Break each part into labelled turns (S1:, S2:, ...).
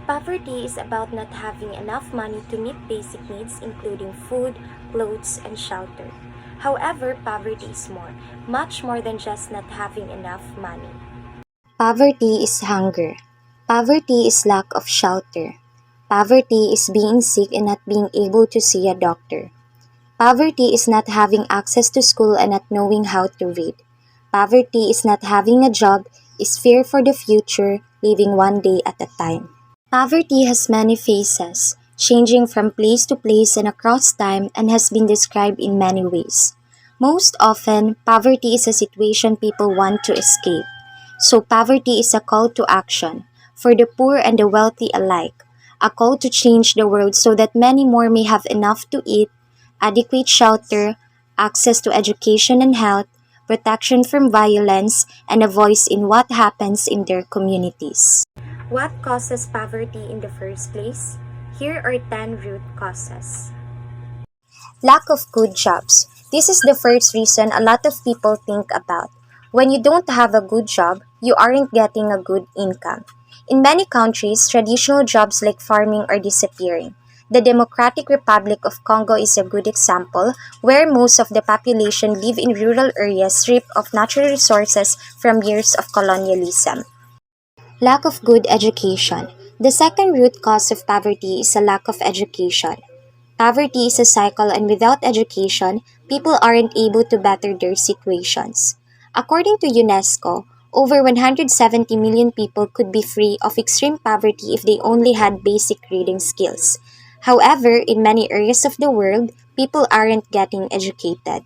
S1: Poverty is about not having enough money to meet basic needs, including food, clothes, and shelter. However, poverty is more, much more than just not having enough money.
S2: Poverty is hunger. Poverty is lack of shelter. Poverty is being sick and not being able to see a doctor. Poverty is not having access to school and not knowing how to read. Poverty is not having a job, is fear for the future, living one day at a time. Poverty has many faces, changing from place to place and across time, and has been described in many ways. Most often, poverty is a situation people want to escape. So, poverty is a call to action for the poor and the wealthy alike, a call to change the world so that many more may have enough to eat, adequate shelter, access to education and health, protection from violence, and a voice in what happens in their communities.
S1: What causes poverty in the first place? Here are 10 root causes.
S2: Lack of good jobs. This is the first reason a lot of people think about. When you don't have a good job, you aren't getting a good income. In many countries, traditional jobs like farming are disappearing. The Democratic Republic of Congo is a good example, where most of the population live in rural areas stripped of natural resources from years of colonialism. Lack of good education. The second root cause of poverty is a lack of education. Poverty is a cycle, and without education, people aren't able to better their situations. According to UNESCO, over 170 million people could be free of extreme poverty if they only had basic reading skills. However, in many areas of the world, people aren't getting educated.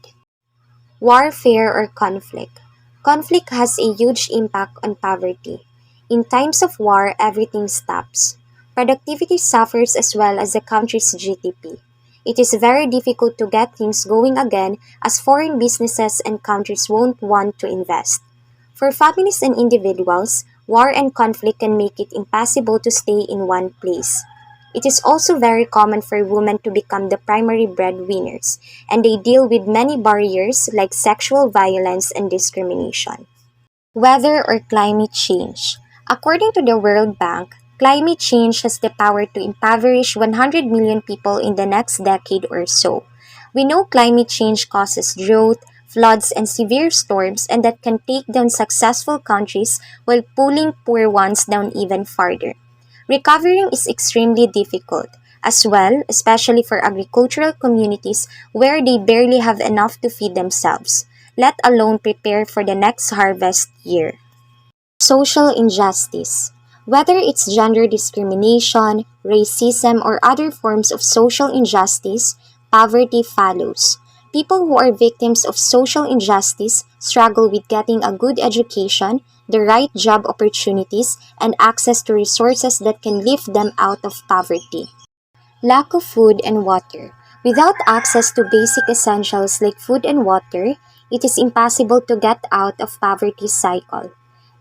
S2: Warfare or conflict. Conflict has a huge impact on poverty. In times of war, everything stops. Productivity suffers as well as the country's GDP. It is very difficult to get things going again as foreign businesses and countries won't want to invest. For families and individuals, war and conflict can make it impossible to stay in one place. It is also very common for women to become the primary breadwinners, and they deal with many barriers like sexual violence and discrimination. Weather or climate change. According to the World Bank, climate change has the power to impoverish 100 million people in the next decade or so. We know climate change causes drought, floods, and severe storms, and that can take down successful countries while pulling poor ones down even farther. Recovering is extremely difficult as well, especially for agricultural communities where they barely have enough to feed themselves, let alone prepare for the next harvest year. Social injustice. Whether it's gender discrimination, racism, or other forms of social injustice, poverty follows. People who are victims of social injustice struggle with getting a good education, the right job opportunities, and access to resources that can lift them out of poverty. Lack of food and water. Without access to basic essentials like food and water, it is impossible to get out of poverty's cycle.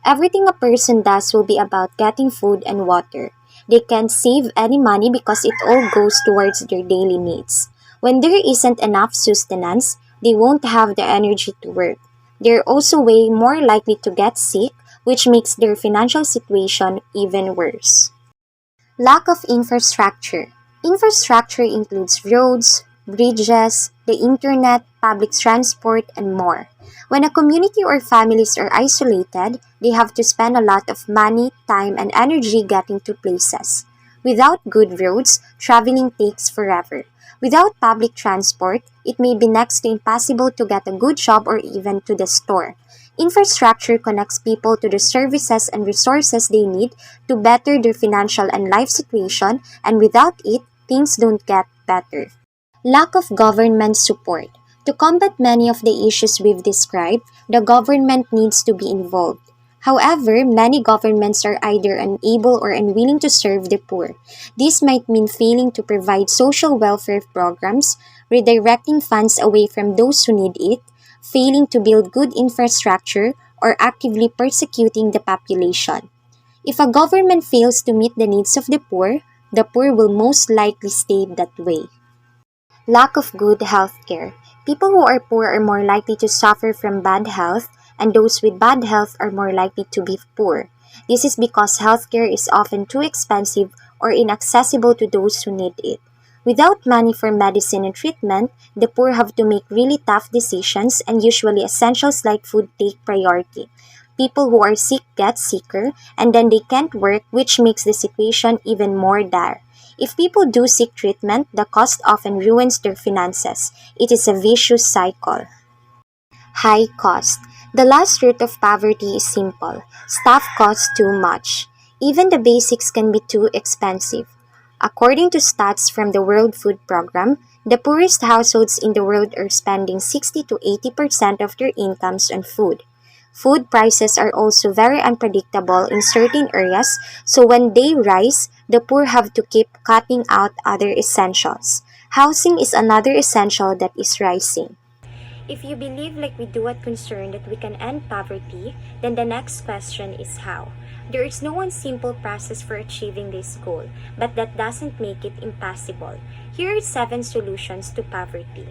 S2: Everything a person does will be about getting food and water. They can't save any money because it all goes towards their daily needs. When there isn't enough sustenance, they won't have the energy to work. They're also way more likely to get sick, which makes their financial situation even worse. Lack of infrastructure. Infrastructure includes roads, bridges, the internet, public transport, and more. When a community or families are isolated, they have to spend a lot of money, time, and energy getting to places. Without good roads, traveling takes forever. Without public transport, it may be next to impossible to get a good job or even to the store. Infrastructure connects people to the services and resources they need to better their financial and life situation, and without it, things don't get better. Lack of government support. To combat many of the issues we've described, the government needs to be involved. However, many governments are either unable or unwilling to serve the poor. This might mean failing to provide social welfare programs, redirecting funds away from those who need it, failing to build good infrastructure, or actively persecuting the population. If a government fails to meet the needs of the poor will most likely stay that way. Lack of good health care. People who are poor are more likely to suffer from bad health, and those with bad health are more likely to be poor. This is because healthcare is often too expensive or inaccessible to those who need it. Without money for medicine and treatment, the poor have to make really tough decisions, and usually essentials like food take priority. People who are sick get sicker, and then they can't work, which makes the situation even more dire. If people do seek treatment, the cost often ruins their finances. It is a vicious cycle. High cost. The last root of poverty is simple. Stuff costs too much. Even the basics can be too expensive. According to stats from the World Food Program, the poorest households in the world are spending 60 to 80% of their incomes on food. Food prices are also very unpredictable in certain areas, so when they rise, the poor have to keep cutting out other essentials. Housing is another essential that is rising.
S1: If you believe, like we do at Concern, that we can end poverty, then the next question is how. There is no one simple process for achieving this goal, but that doesn't make it impossible. Here are 7 solutions to poverty.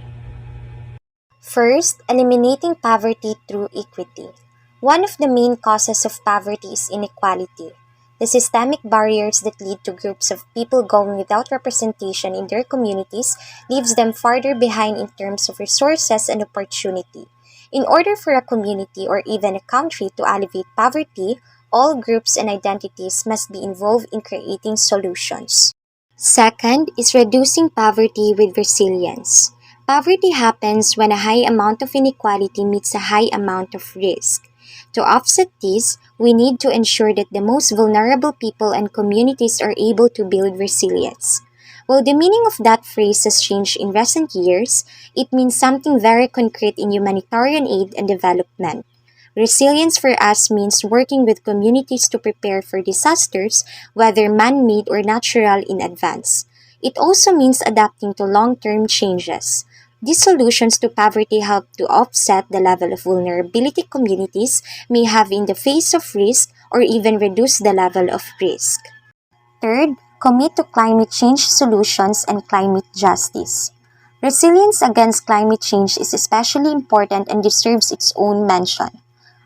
S2: First, eliminating poverty through equity. One of the main causes of poverty is inequality. The systemic barriers that lead to groups of people going without representation in their communities leaves them farther behind in terms of resources and opportunity. In order for a community or even a country to alleviate poverty, all groups and identities must be involved in creating solutions. Second is reducing poverty with resilience. Poverty happens when a high amount of inequality meets a high amount of risk. To offset this, we need to ensure that the most vulnerable people and communities are able to build resilience. While the meaning of that phrase has changed in recent years, it means something very concrete in humanitarian aid and development. Resilience for us means working with communities to prepare for disasters, whether man made or natural, in advance. It also means adapting to long term changes. These solutions to poverty help to offset the level of vulnerability communities may have in the face of risk or even reduce the level of risk. Third, commit to climate change solutions and climate justice. Resilience against climate change is especially important and deserves its own mention.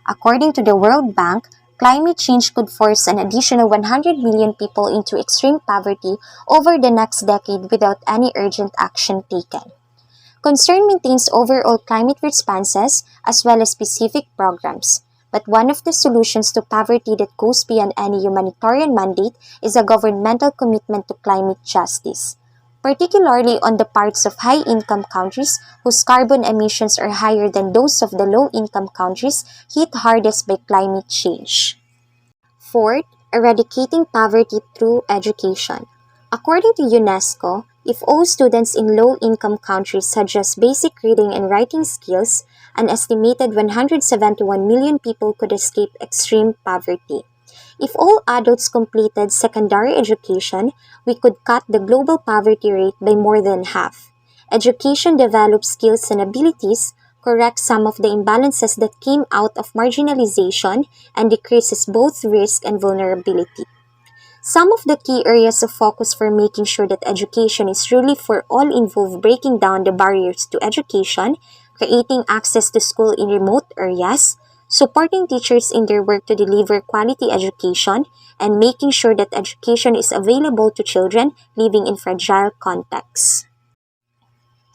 S2: According to the World Bank, climate change could force an additional 100 million people into extreme poverty over the next decade without any urgent action taken. Concern maintains overall climate responses as well as specific programs. But one of the solutions to poverty that goes beyond any humanitarian mandate is a governmental commitment to climate justice, particularly on the parts of high-income countries whose carbon emissions are higher than those of the low-income countries hit hardest by climate change. Fourth, eradicating poverty through education. According to UNESCO, if all students in low-income countries had just basic reading and writing skills, an estimated 171 million people could escape extreme poverty. If all adults completed secondary education, we could cut the global poverty rate by more than half. Education develops skills and abilities, corrects some of the imbalances that came out of marginalization, and decreases both risk and vulnerability. Some of the key areas of focus for making sure that education is truly for all involve breaking down the barriers to education, creating access to school in remote areas, supporting teachers in their work to deliver quality education, and making sure that education is available to children living in fragile contexts.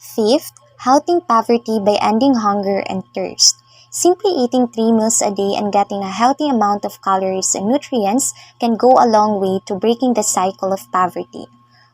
S2: Fifth, halting poverty by ending hunger and thirst. Simply eating 3 meals a day and getting a healthy amount of calories and nutrients can go a long way to breaking the cycle of poverty.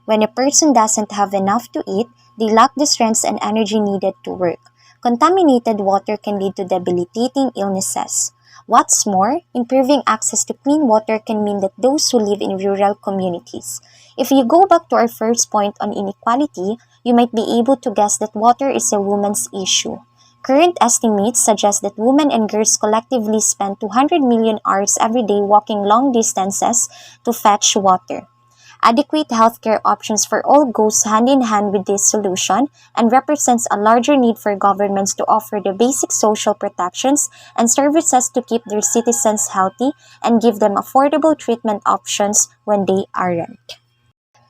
S2: When a person doesn't have enough to eat, they lack the strength and energy needed to work. Contaminated water can lead to debilitating illnesses. What's more, improving access to clean water can mean that those who live in rural communities. If you go back to our first point on inequality, you might be able to guess that water is a woman's issue. Current estimates suggest that women and girls collectively spend 200 million hours every day walking long distances to fetch water. Adequate healthcare options for all goes hand in hand with this solution and represents a larger need for governments to offer the basic social protections and services to keep their citizens healthy and give them affordable treatment options when they aren't.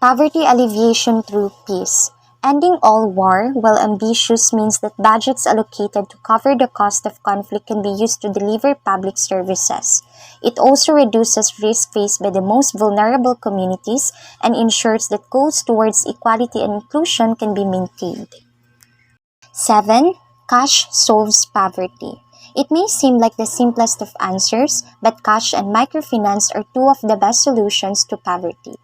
S2: Poverty alleviation through peace. Ending all war, while ambitious, means that budgets allocated to cover the cost of conflict can be used to deliver public services. It also reduces risk faced by the most vulnerable communities and ensures that goals towards equality and inclusion can be maintained. 7. Cash solves poverty. It may seem like the simplest of answers, but cash and microfinance are two of the best solutions to poverty.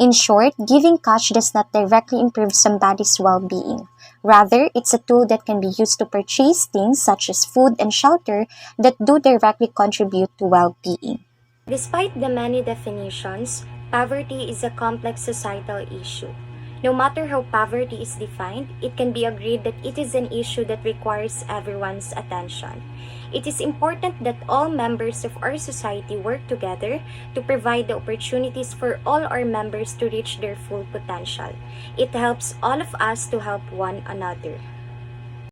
S2: In short, giving cash does not directly improve somebody's well-being. Rather, it's a tool that can be used to purchase things such as food and shelter that do directly contribute to well-being.
S1: Despite the many definitions, poverty is a complex societal issue. No matter how poverty is defined, it can be agreed that it is an issue that requires everyone's attention. It is important that all members of our society work together to provide the opportunities for all our members to reach their full potential. It helps all of us to help one another.